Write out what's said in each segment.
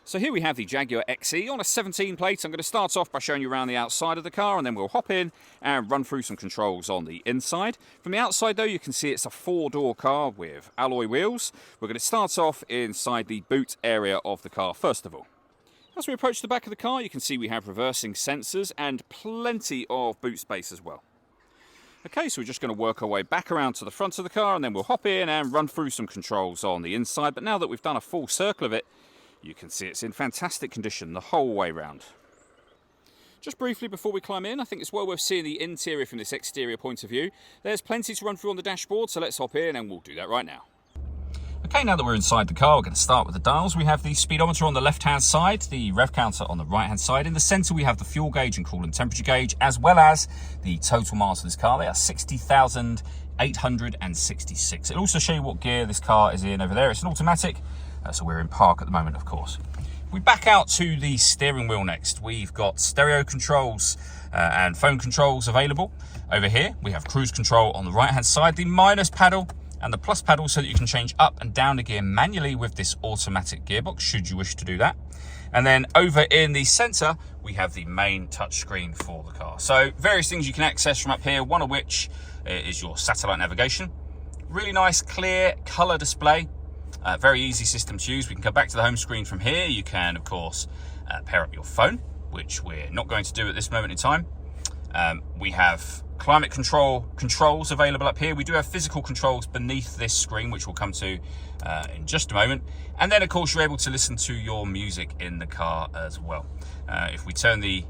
So here we have the Jaguar XE on a 17 plate. I'm going to start off by showing you around the outside of the car, and then we'll hop in and run through some controls on the inside. From the outside though, you can see it's a 4-door car with alloy wheels. We're going to start off inside the boot area of the car first of all. As we approach the back of the car, you can see we have reversing sensors and plenty of boot space as well. Okay, so we're just going to work our way back around to the front of the car, and then we'll hop in and run through some controls on the inside. But now that we've done a full circle of it, you can see it's in fantastic condition the whole way round. Just briefly before we climb in, I think it's well worth seeing the interior from this exterior point of view. There's plenty to run through on the dashboard, so let's hop in and we'll do that right now. Okay, now that we're inside the car, we're going to start with the dials. We have the speedometer on the left-hand side, the rev counter on the right-hand side. In the centre, we have the fuel gauge and coolant temperature gauge, as well as the total miles of this car. They are 60,866. It'll also show you what gear this car is in over there. It's an automatic. So we're in park at the moment, of course. We back out to the steering wheel next. We've got stereo controls and phone controls available. Over here, we have cruise control on the right-hand side, the minus paddle and the plus paddle so that you can change up and down the gear manually with this automatic gearbox, should you wish to do that. And then over in the center, we have the main touchscreen for the car. So various things you can access from up here, one of which is your satellite navigation. Really nice, clear color display. Very easy system to use. We can go back to the home screen from here. You can, of course, pair up your phone, which we're not going to do at this moment in time. We have climate controls available up here. We do have physical controls beneath this screen, which we'll come to in just a moment. And then, of course, you're able to listen to your music in the car as well. If we turn the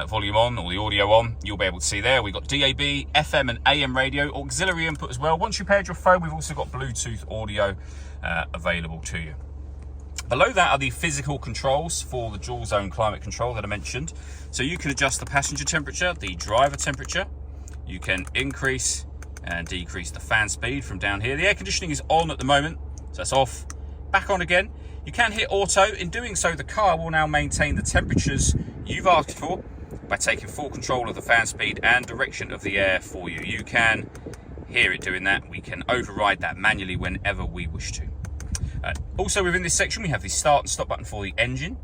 volume on or the audio on, you'll be able to see there we've got DAB, FM and AM radio, auxiliary input as well. Once you paired your phone, we've also got Bluetooth audio available to you. Below that are the physical controls for the dual zone climate control that I mentioned. So you can adjust the passenger temperature, the driver temperature. You can increase and decrease the fan speed from down here. The air conditioning is on at the moment, so that's off. Back on again. You can hit auto. In doing so, the car will now maintain the temperatures you've asked for by taking full control of the fan speed and direction of the air for you. You can hear it doing that. We can override that manually whenever we wish to. Also within this section, we have the start and stop button for the engine.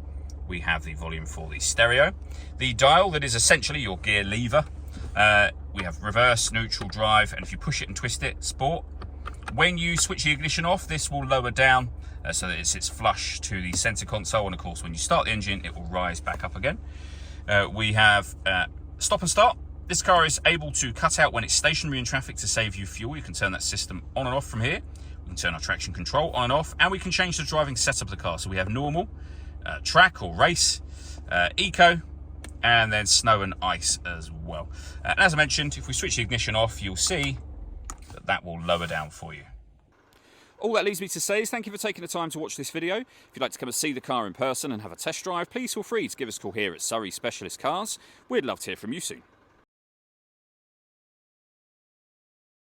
We have the volume for the stereo. The dial that is essentially your gear lever. We have reverse, neutral, drive, and if you push it and twist it, sport. When you switch the ignition off, this will lower down so that it sits flush to the center console, and of course when you start the engine it will rise back up again. We have stop and start. This car is able to cut out when it's stationary in traffic to save you fuel. You can turn that system on and off from here. We can turn our traction control on and off, and we can change the driving setup of the car. So we have normal, track or race, eco, and then snow and ice as well. And as I mentioned, if we switch the ignition off, you'll see that that will lower down for you. All that leaves me to say is thank you for taking the time to watch this video. If you'd like to come and see the car in person and have a test drive, please feel free to give us a call here at Surrey Specialist Cars. We'd love to hear from you soon.